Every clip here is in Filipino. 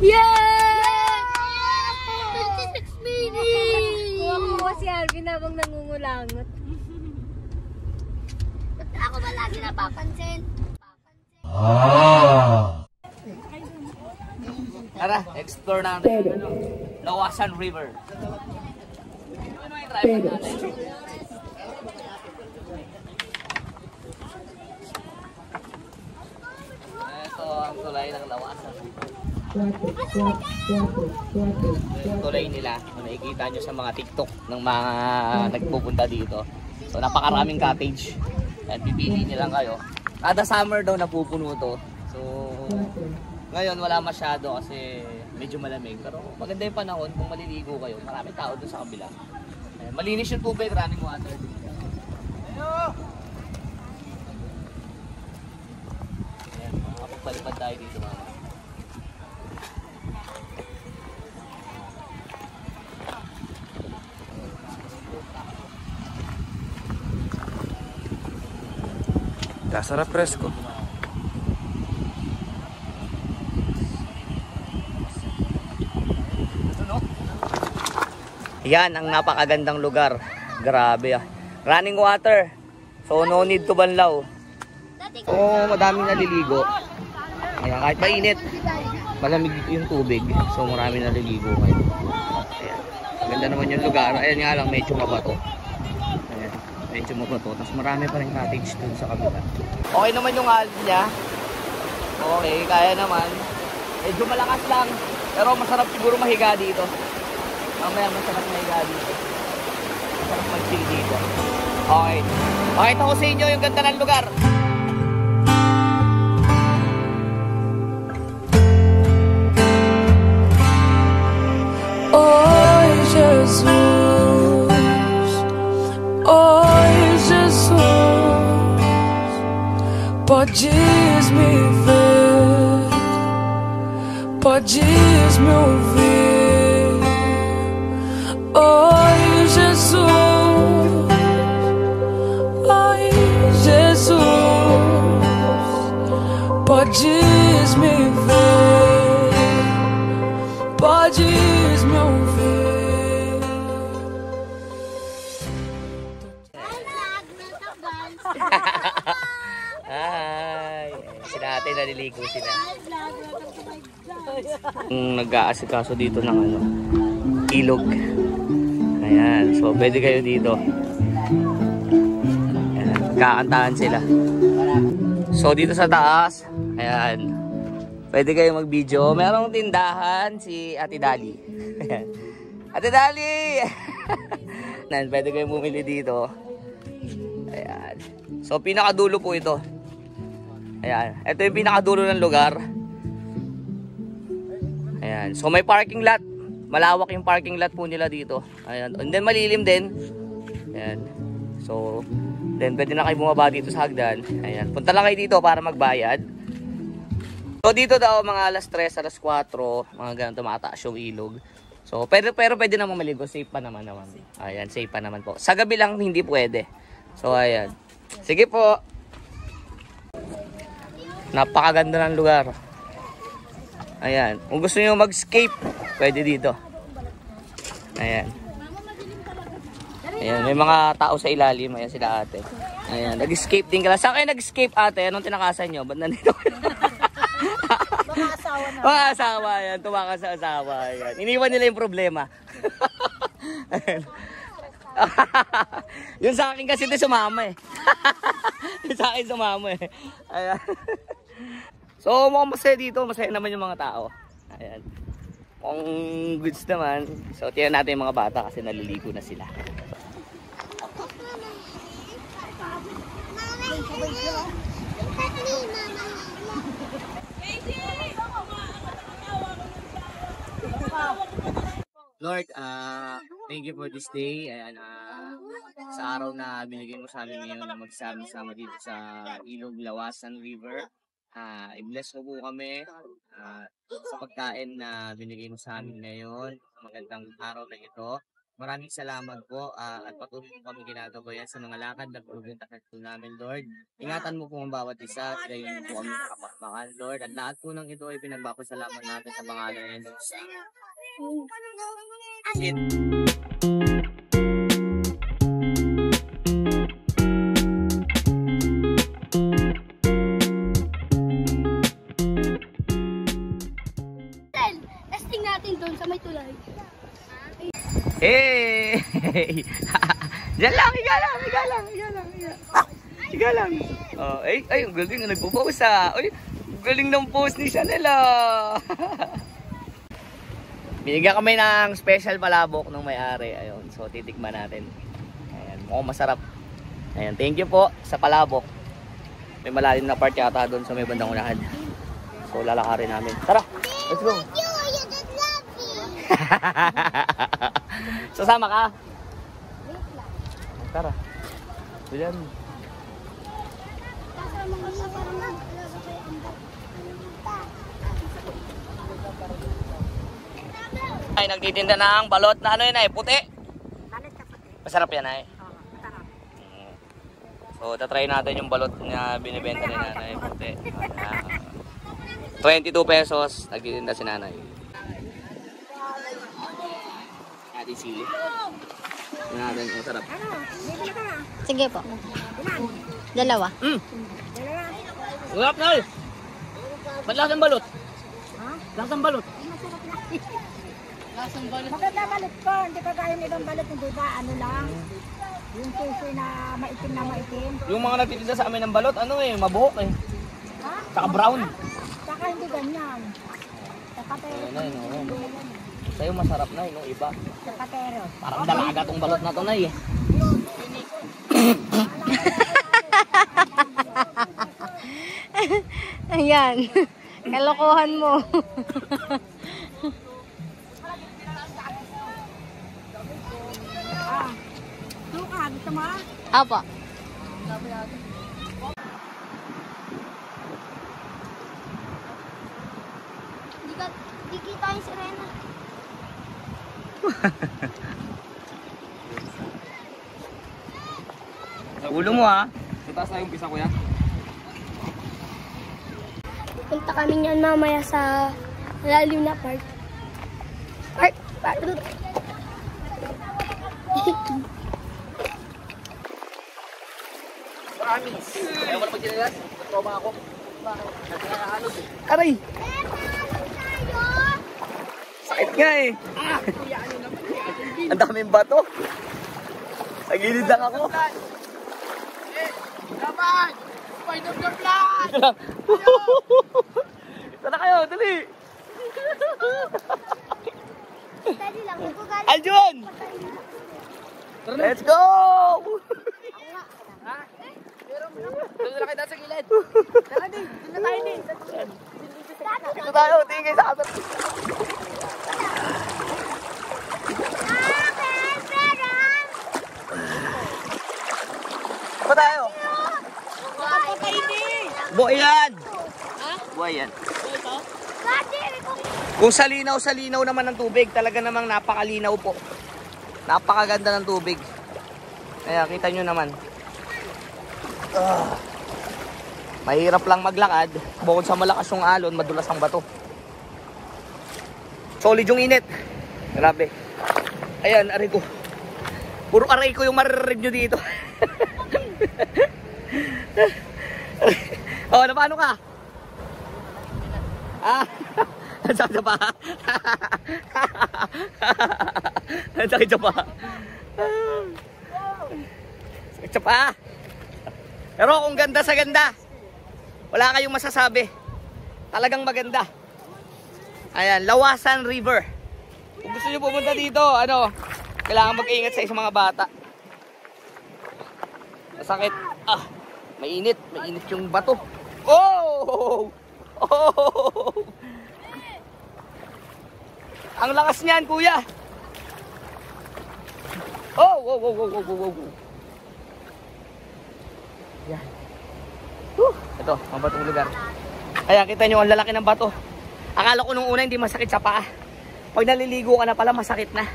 Yeah! 26 minutes! Kuha si Alvin habang nangungulangot. Ako ba lagi napapansin? Tara, explore natin Lawasan River. Ito ang tulay ng Lawasan River. Yung tulay nila, nakikita nyo sa mga TikTok ng mga nagpupunta dito. So napakaraming cottage. At pipili nyo lang kayo. Kada summer daw napupuno to. So ngayon wala masyado kasi medyo malamig. Pero maganda yung panahon kung maliligo kayo. Maraming tao doon sa kabila. Malinis yung tubig, running water. Ayan, makapagpalipad tayo dito mga. Sarap presko. Yan ang napakagandang lugar. Grabe ah. Running water. So no need to banlaw. Oh, madaming naliligo. Ayan, kahit mainit, malamig yung tubig. So marami naliligo kayo. Ayan. Ganda naman yung lugar. Ayan nga lang, medyo mabato. Ayan, medyo mabato. Tapos marami pa rin cottage dun sa kabila. Okay naman yung alb niya. Okay, kaya naman. Medyo malakas lang. Pero masarap siguro mahiga dito. Mamaya masarap mahiga dito. Masarap mag-chill dito. Okay. Pakita ko sa inyo yung ganda ng lugar. Oi, Jesus. Oi, Jesus. Podes me ver. Podes me ouvir. Oi, Jesus. Oi, Jesus. Podes me ver. Podes me ouvir. Hi! Sila ate naliligo sila. Nag-aasikaso dito ng ano, ilog. Ayan, so pwede kayo dito. Ayan, kakantahan sila. So dito sa taas, ayan, pwede kayo mag-video. Merong tindahan si Ate Dali. Ayan. Ate Dali! Ayan, pwede kayo bumili dito. Ayan. So pinakadulo po ito. Ayan, ito yung pinakadulo ng lugar. Ayan, so may parking lot. Malawak yung parking lot po nila dito. Ayan, and then malilim din. Ayan. So, then pwede na kayo bumaba dito sa hagdan. Ayan, punta lang kayo dito para magbayad. So dito daw mga alas 3, alas 4, mga ganun tumataas yung ilog. So, pero pwede naman maligo, safe pa naman. Ayan, safe pa naman po. Sa gabi lang hindi pwede. So, ayan. Sige po. Napakaganda ng lugar. Ayan. Kung gusto niyo mag-escape, pwede dito. Ayan. Ayan, may mga tao sa ilalim. Ayan sila ate. Ayan, nag-escape din ka lang. Saan kayo nag-escape ate? Anong tinakasan nyo? Ba't nandito? Mga asawa na. Mga asawa yan. Tumakas sa asawa. Ayan. Iniwan nila yung problema. Ayan. Yung sa akin kasi ito sumama eh. Yung sa akin sumama eh. Ayan. So mukhang masaya dito. Masaya naman yung mga tao. Ayan. Mukhang goods naman. So tingnan natin yung mga bata kasi naliligo na sila. Lord, thank you for this day. Ayan, sa araw na binigay mo sa amin ngayon na magsama-sama dito sa Ilog Lawasan River. I-bless mo po kami sa pagkain na binigay mo sa amin ngayon. Magandang araw na ito. Maraming salamat po at patuloy po kami ginagawa yan sa mga lakad na pupuntahan po namin, Lord. Ingatan mo po ang bawat isa, gayon po kami makapakmakan, Lord. At lahat po ng ito ay pinagbapasalamat natin sa pangalan ng Jesus. Testing natin doon sa may tulay. Hey! Diyan lang, higa lang. Higa lang. Oh, ay, ang galing na nagpo-pose ah. Ay, galing ng pose ni Chanel ah. Binigyan kami ng special palabok ng may-ari. Ayun, so titikman natin. Ayan, mukhang masarap. Ayan, thank you po sa palabok. May malalim na part yata doon sa may bandang unahan. So lalakarin namin. Tara, let's go. Sasama ka? Tara. Bilan. Ay, nagtitinda ng balot na ano yun ay, puti. Masarap yan ay. So, tatry natin yung balot na binibenta ni nanay, puti. 22 pesos, nagtitinda si nanay. Ating sili. Natin, masarap. Sige po. Dalawa. Ulap na eh. Ba't lasang balot? Lasang balot. Maganda balit ko. Hindi ka kaya nitong balit. Hindi ba? Ano lang? Yung susoy na maitim. Yung mga nagtitinda sa amin ng balot, ano eh, mabuhok eh. Ha? Saka brown. Saka hindi ganyan. Sakatero. Ayun, sa'yo masarap na yung iba. Sakatero. Parang dalaga tong balot na to na eh. Ayan. Kalokohan mo. Suka, gusto mo? Apo. Di kita yung sirena. Ulo mo ha. Tatas na yung pisa kuya. Punta kami niyan mamaya sa lalim na park. Park. Promise. Ayaw mo na pagkinalas? Trauma ako. Aray! Sakit nga eh. Ang daming bato. Sa gilid lang ako. Laban! Fight of the blood! Sana kayo, dali! Dali lang. Aljun! Let's go! Doon na kita sa gilid. Tara din, doon na tayo din. Dito tayo, tingin kayo sa camera. Saan tayo? Buhay yan! Buhay yan. Kung sa linaw naman ng tubig, talaga namang napakalinaw po. Napakaganda ng tubig. Kaya kita nyo naman. Mahirap lang maglakad. Bukod sa malakas yung alon, madulas ang bato. Solid yung init. Grabe. Ayan, aray ko. Puro aray ko yung maririnig nyo dito. Oh, na paano ka? Ah, sakit sa paha. Sakit sa paha. Sakit sa paha. Pero kung ganda sa ganda, wala kayong masasabi. Talagang maganda. Ayan, Lawasan River. Kung gusto nyo pumunta dito, ano, kailangan mag-iingat sa isang mga bata. Masakit. Ah, mainit yung bato. Oh! Oh! Ang lakas niyan, kuya. Oh, wow, wow, wow, wow, wow, wow. Yan. Ito, mga batong lugar. Ayan, kita nyo, ang lalaki ng bato. Akala ko nung una hindi masakit sa paa. Pag naliligo ka na pala, masakit na.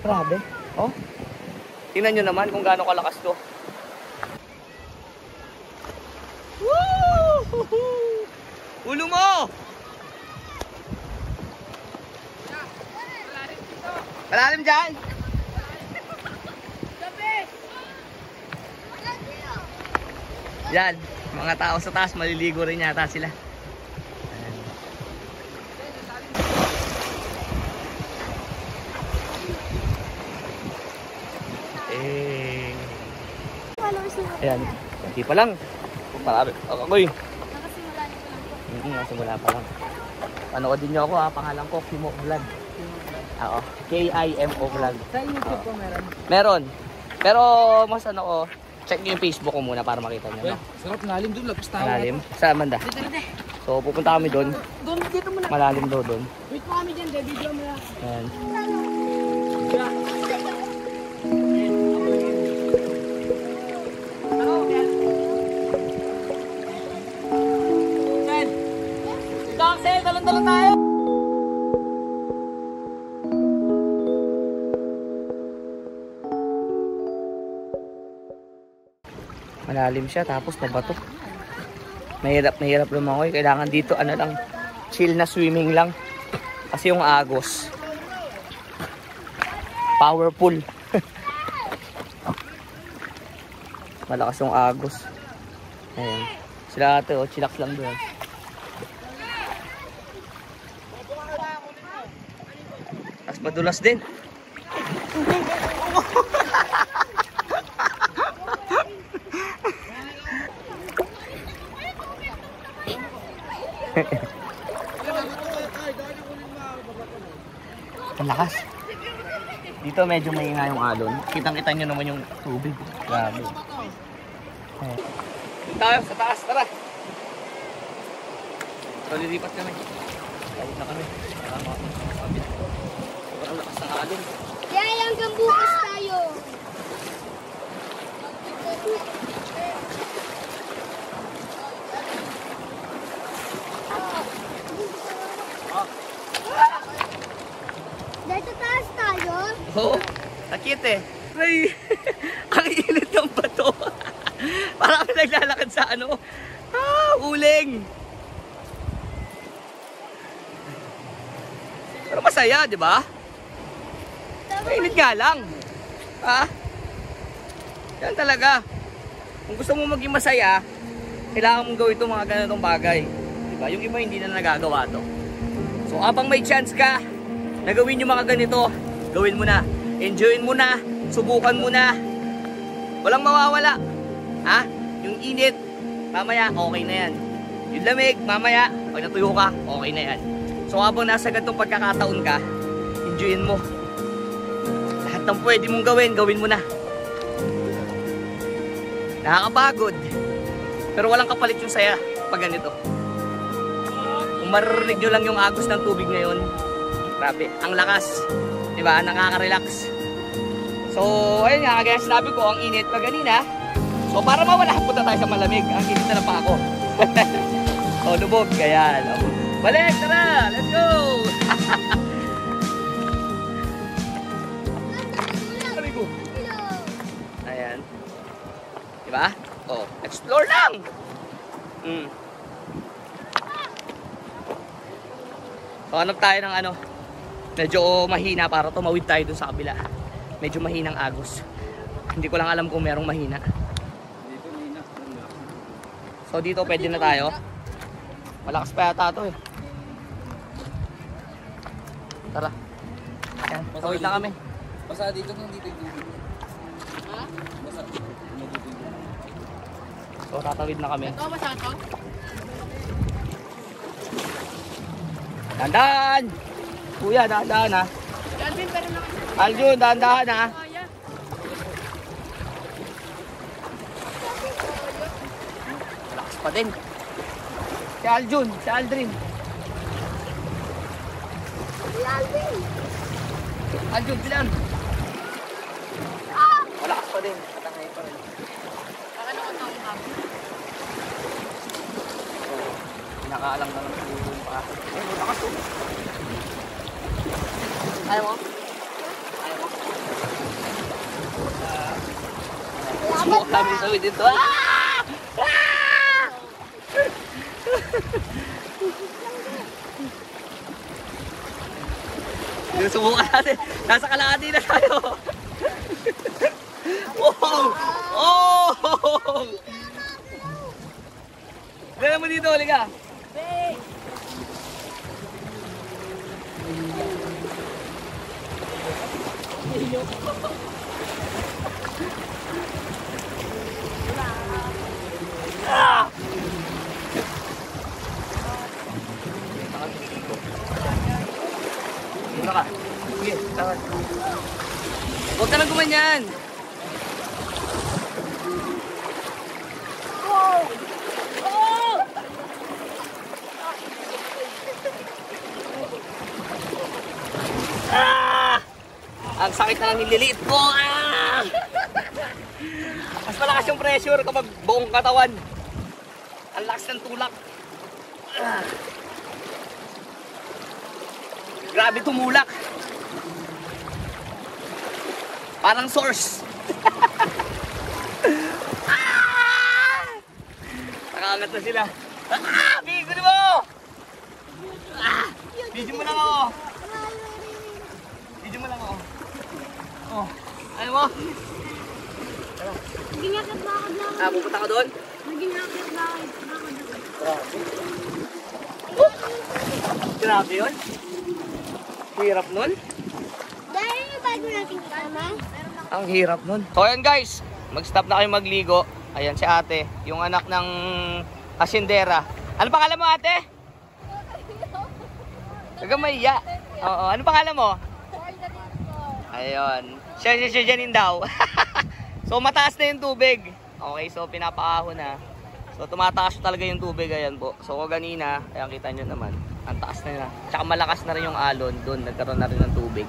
Grabe. Oh. Tingnan nyo naman kung gaano kalakas to. Woo! Ulo mo! Malalim dyan! Yan, mga tao sa taas, maliligo rin yata sila. Ayan, hindi pa lang. Marami. Ako'y. Nasimula pa lang. Panood din nyo ako ha, pangalan ko, Kimo Vlog. Oo, K-I-M-O Vlog. Sa YouTube po meron. Meron. Pero mas ano ko, check nyo yung Facebook ko muna para makita nyo. No? Sarap lalim doon, lapas tayo. Malalim. Sa Amanda. So pupunta kami doon. Dito muna. Malalim daw doon. Wait mo kami dyan, video mo na. Ayan. Axel, talon-talon tayo! Malalim siya tapos mabato. Mahirap lumangoy. Kailangan dito ano lang, chill na swimming lang. Kasi yung agos powerful. Malakas yung agos. Ayan. Sila ate, oh, chillax lang doon. Tapos madulas din. Ang lakas. Dito medyo mahina yung alon. Kitang-kita nyo naman yung tubig. Grabe. Ayan. Dito tayo sa taas, tara. So lilipat kami. Balik na kami. Para makakabit. Sobrang lakas ng alon. Kaya hanggang bukas tayo. Dito taas tayo. Oo. Sakit eh. Ay, ang init ng bato. Parang kami naglalakad sa ano. Uling. Pero masaya, di ba? Mainit nga lang. Yan talaga. Kung gusto mo maging masaya, kailangan mong gawin itong mga ganitong bagay. Di ba? Yung iba hindi na nagagawa to. So, habang may chance ka na gawin yung mga ganito, gawin mo na. Enjoyin mo na. Subukan mo na. Walang mawawala. Yung init, mamaya, okay na yan. Yung lamig, mamaya, pag natuyo ka, okay na yan. So, habang nasa ganitong pagkakataon ka, enjoyin mo. Lahat ng pwede mong gawin, gawin mo na. Nakakapagod. Pero walang kapalit yung saya pag ganito. Kung maririnig nyo lang yung agos ng tubig ngayon, grabe, ang lakas. Diba? Nakaka-relax. So, ayun nga, kagaya sinabi ko, ang init pa ganina. So, para mawala, punta tayo sa malamig. Ang init na pa ako. O, lubog. Kaya, balik, tara! Let's go! Ayan. Diba? O, explore lang! So, hanap tayo ng ano, medyo mahina para tumawid tayo dun sa kabila. Medyo mahinang agos. Hindi ko lang alam kung merong mahina. So dito pwede na tayo. Malakas pa yata ito eh. Tara. Ayan, tawid na kami. Basta dito yung tubig. Basta dito. So tatawid na kami. Ito, basa ito? Dandan! Kuya, dandan ha. Alvin, pero na. Aljun, dandan ha. Malakas pa din. Si Aljun, si Aldrin. Aljun, bilang. Malakas pa din. Patangay pa rin. Pinakaalang na lang yung pa. Ay, malakas to. Ayaw mo? Ayaw mo? Subukan namin sa dito. Subukan natin. Nasa kalahati na tayo. Oh! Oh! Dala mo dito, halika. Ah! Muna ka. Sige, tawad. Huwag ka nang gumanyan. Ah! Ang sakit na lang nililiit ko. Ah! Mas malakas yung pressure kapag buong katawan. Ang lakas ng tulak. Ah! Grabe tumulak. Parang source. Ah! Nakaangat na sila. Ah! Bigo mo! Ah! Video mo lang ako. Video mo lang ako. Oh, ano mo? Ginakit ba ako na? Ah, pupunta ka doon? Ginakit ba ako Grabe yun. Hirap nun. Dahil yung bago natin kasama. Ang hirap nun. So ayan guys, mag-stop na kayo magligo. Ayan si ate, yung anak ng asyendera. Ano pangalan mo ate? Huwag maiya. Oo, ano pangalan mo? Ayun. Siya Janine daw. So mataas na yung tubig. Okay, so pinapaahon na. So tumataas talaga yung tubig, ayan po. So kanina, ayan kita nyo naman, ang taas na na. Tsaka malakas na rin yung alon doon, nagkaroon na rin ng tubig.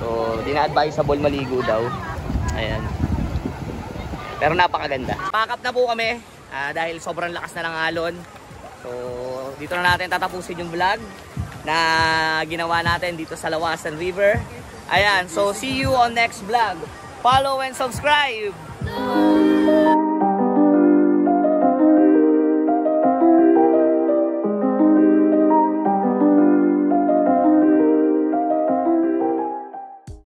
So dina-advisable maligo daw. Ayan. Pero napakaganda. Pack up na po kami dahil sobrang lakas na ng alon. So dito na natin tatapusin yung vlog na ginawa natin dito sa Lawasan River. Ayan, so see you on next vlog. Follow and subscribe.